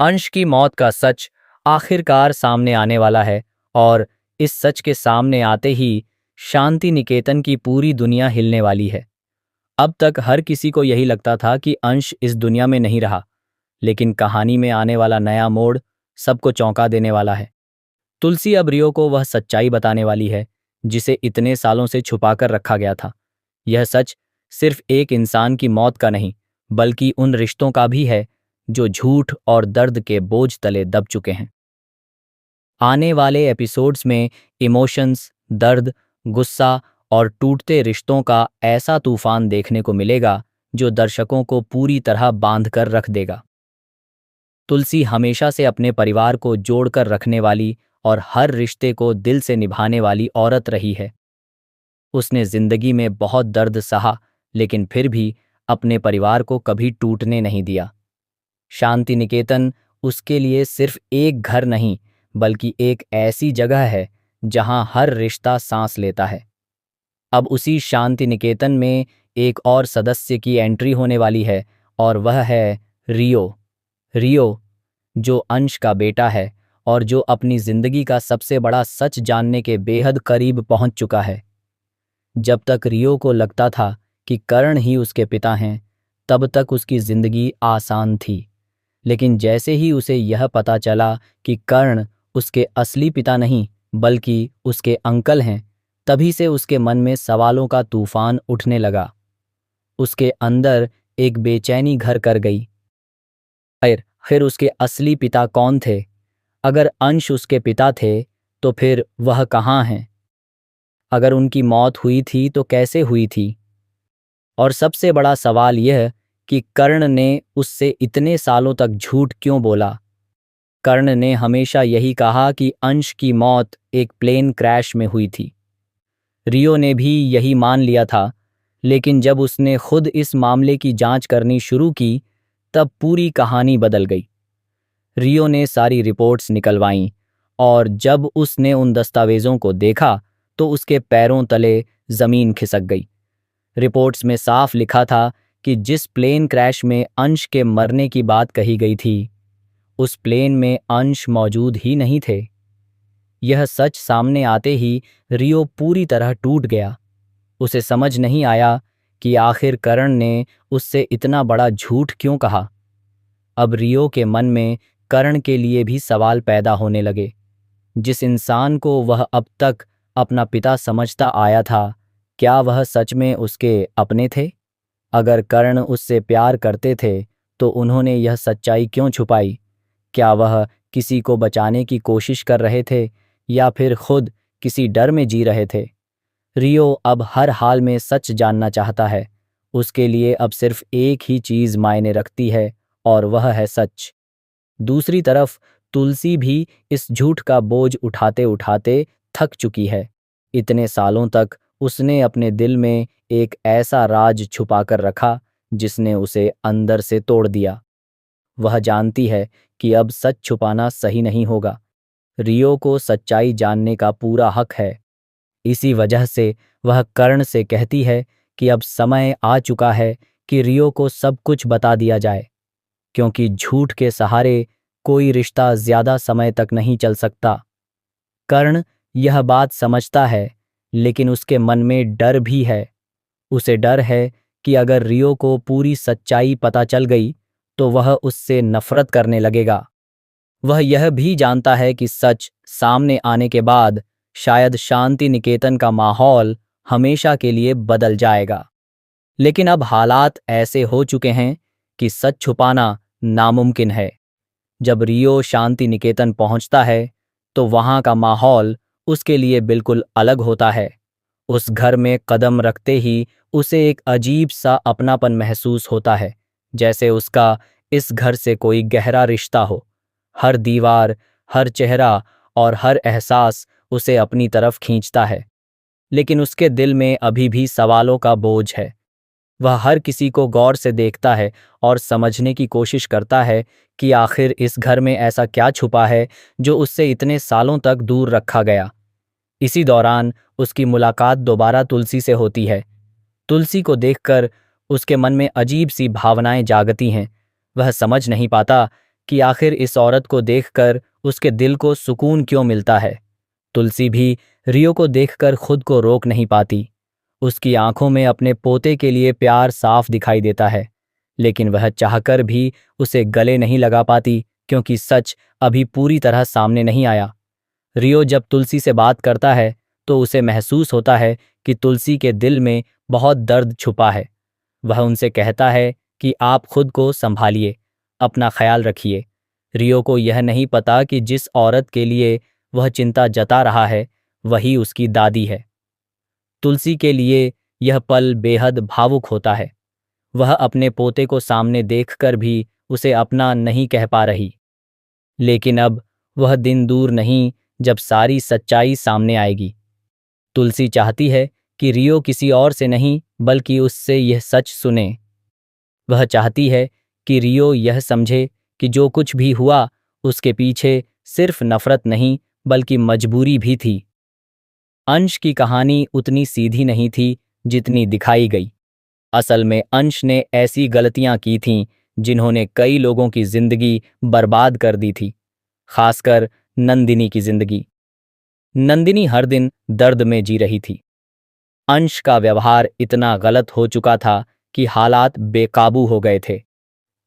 अंश की मौत का सच आखिरकार सामने आने वाला है और इस सच के सामने आते ही शांति निकेतन की पूरी दुनिया हिलने वाली है। अब तक हर किसी को यही लगता था कि अंश इस दुनिया में नहीं रहा, लेकिन कहानी में आने वाला नया मोड़ सबको चौंका देने वाला है। तुलसी अब रियो को वह सच्चाई बताने वाली है जिसे इतने सालों से छुपाकर रखा गया था। यह सच सिर्फ एक इंसान की मौत का नहीं, बल्कि उन रिश्तों का भी है जो झूठ और दर्द के बोझ तले दब चुके हैं। आने वाले एपिसोड्स में इमोशंस, दर्द, गुस्सा और टूटते रिश्तों का ऐसा तूफान देखने को मिलेगा जो दर्शकों को पूरी तरह बांध कर रख देगा। तुलसी हमेशा से अपने परिवार को जोड़कर रखने वाली और हर रिश्ते को दिल से निभाने वाली औरत रही है। उसने जिंदगी में बहुत दर्द सहा, लेकिन फिर भी अपने परिवार को कभी टूटने नहीं दिया। शांति निकेतन उसके लिए सिर्फ एक घर नहीं, बल्कि एक ऐसी जगह है जहां हर रिश्ता सांस लेता है। अब उसी शांति निकेतन में एक और सदस्य की एंट्री होने वाली है और वह है रियो। रियो, जो अंश का बेटा है और जो अपनी जिंदगी का सबसे बड़ा सच जानने के बेहद करीब पहुंच चुका है। जब तक रियो को लगता था कि कर्ण ही उसके पिता हैं, तब तक उसकी जिंदगी आसान थी। लेकिन जैसे ही उसे यह पता चला कि कर्ण उसके असली पिता नहीं, बल्कि उसके अंकल हैं, तभी से उसके मन में सवालों का तूफान उठने लगा। उसके अंदर एक बेचैनी घर कर गई। फिर उसके असली पिता कौन थे? अगर अंश उसके पिता थे, तो फिर वह कहाँ हैं? अगर उनकी मौत हुई थी तो कैसे हुई थी? और सबसे बड़ा सवाल यह कि कर्ण ने उससे इतने सालों तक झूठ क्यों बोला? कर्ण ने हमेशा यही कहा कि अंश की मौत एक प्लेन क्रैश में हुई थी। रियो ने भी यही मान लिया था, लेकिन जब उसने खुद इस मामले की जांच करनी शुरू की, तब पूरी कहानी बदल गई। रियो ने सारी रिपोर्ट्स निकलवाईं और जब उसने उन दस्तावेजों को देखा तो उसके पैरों तले जमीन खिसक गई। रिपोर्ट्स में साफ लिखा था कि जिस प्लेन क्रैश में अंश के मरने की बात कही गई थी, उस प्लेन में अंश मौजूद ही नहीं थे। यह सच सामने आते ही रियो पूरी तरह टूट गया। उसे समझ नहीं आया कि आखिर कर्ण ने उससे इतना बड़ा झूठ क्यों कहा। अब रियो के मन में कर्ण के लिए भी सवाल पैदा होने लगे। जिस इंसान को वह अब तक अपना पिता समझता आया था, क्या वह सच में उसके अपने थे? अगर कर्ण उससे प्यार करते थे, तो उन्होंने यह सच्चाई क्यों छुपाई? क्या वह किसी को बचाने की कोशिश कर रहे थे या फिर खुद किसी डर में जी रहे थे? रियो अब हर हाल में सच जानना चाहता है। उसके लिए अब सिर्फ एक ही चीज मायने रखती है और वह है सच। दूसरी तरफ तुलसी भी इस झूठ का बोझ उठाते उठाते थक चुकी है। इतने सालों तक उसने अपने दिल में एक ऐसा राज छुपाकर रखा जिसने उसे अंदर से तोड़ दिया। वह जानती है कि अब सच छुपाना सही नहीं होगा। रियो को सच्चाई जानने का पूरा हक है। इसी वजह से वह कर्ण से कहती है कि अब समय आ चुका है कि रियो को सब कुछ बता दिया जाए, क्योंकि झूठ के सहारे कोई रिश्ता ज्यादा समय तक नहीं चल सकता। कर्ण यह बात समझता है, लेकिन उसके मन में डर भी है। उसे डर है कि अगर रियो को पूरी सच्चाई पता चल गई तो वह उससे नफरत करने लगेगा। वह यह भी जानता है कि सच सामने आने के बाद शायद शांति निकेतन का माहौल हमेशा के लिए बदल जाएगा। लेकिन अब हालात ऐसे हो चुके हैं कि सच छुपाना नामुमकिन है। जब रियो शांति निकेतन पहुंचता है तो वहां का माहौल उसके लिए बिल्कुल अलग होता है। उस घर में कदम रखते ही उसे एक अजीब सा अपनापन महसूस होता है, जैसे उसका इस घर से कोई गहरा रिश्ता हो। हर दीवार, हर चेहरा और हर एहसास उसे अपनी तरफ खींचता है। लेकिन उसके दिल में अभी भी सवालों का बोझ है। वह हर किसी को गौर से देखता है और समझने की कोशिश करता है कि आखिर इस घर में ऐसा क्या छुपा है जो उससे इतने सालों तक दूर रखा गया। इसी दौरान उसकी मुलाकात दोबारा तुलसी से होती है। तुलसी को देखकर उसके मन में अजीब सी भावनाएं जागती हैं। वह समझ नहीं पाता कि आखिर इस औरत को देखकर उसके दिल को सुकून क्यों मिलता है। तुलसी भी रियो को देखकर खुद को रोक नहीं पाती। उसकी आंखों में अपने पोते के लिए प्यार साफ दिखाई देता है, लेकिन वह चाहकर भी उसे गले नहीं लगा पाती क्योंकि सच अभी पूरी तरह सामने नहीं आया। रियो जब तुलसी से बात करता है तो उसे महसूस होता है कि तुलसी के दिल में बहुत दर्द छुपा है। वह उनसे कहता है कि आप खुद को संभालिए, अपना ख्याल रखिए। रियो को यह नहीं पता कि जिस औरत के लिए वह चिंता जता रहा है वही उसकी दादी है। तुलसी के लिए यह पल बेहद भावुक होता है। वह अपने पोते को सामने देखकर भी उसे अपना नहीं कह पा रही। लेकिन अब वह दिन दूर नहीं जब सारी सच्चाई सामने आएगी। तुलसी चाहती है कि रियो किसी और से नहीं बल्कि उससे यह सच सुने। वह चाहती है कि रियो यह समझे कि जो कुछ भी हुआ उसके पीछे सिर्फ नफरत नहीं बल्कि मजबूरी भी थी। अंश की कहानी उतनी सीधी नहीं थी जितनी दिखाई गई। असल में अंश ने ऐसी गलतियां की थीं जिन्होंने कई लोगों की जिंदगी बर्बाद कर दी थी, खासकर नंदिनी की जिंदगी। नंदिनी हर दिन दर्द में जी रही थी। अंश का व्यवहार इतना गलत हो चुका था कि हालात बेकाबू हो गए थे।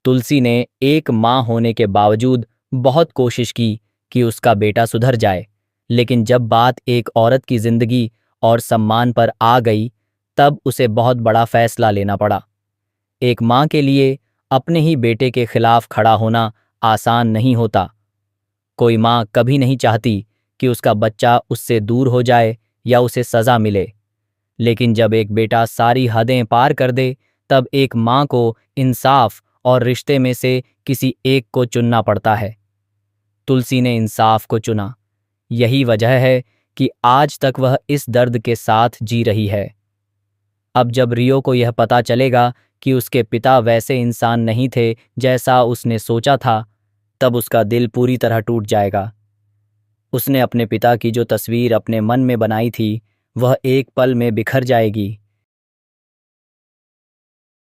तुलसी ने एक माँ होने के बावजूद बहुत कोशिश की कि उसका बेटा सुधर जाए, लेकिन जब बात एक औरत की जिंदगी और सम्मान पर आ गई तब उसे बहुत बड़ा फैसला लेना पड़ा। एक माँ के लिए अपने ही बेटे के खिलाफ खड़ा होना आसान नहीं होता। कोई माँ कभी नहीं चाहती कि उसका बच्चा उससे दूर हो जाए या उसे सजा मिले, लेकिन जब एक बेटा सारी हदें पार कर दे तब एक माँ को इंसाफ और रिश्ते में से किसी एक को चुनना पड़ता है। तुलसी ने इंसाफ को चुना। यही वजह है कि आज तक वह इस दर्द के साथ जी रही है। अब जब रियो को यह पता चलेगा कि उसके पिता वैसे इंसान नहीं थे जैसा उसने सोचा था, तब उसका दिल पूरी तरह टूट जाएगा। उसने अपने पिता की जो तस्वीर अपने मन में बनाई थी वह एक पल में बिखर जाएगी।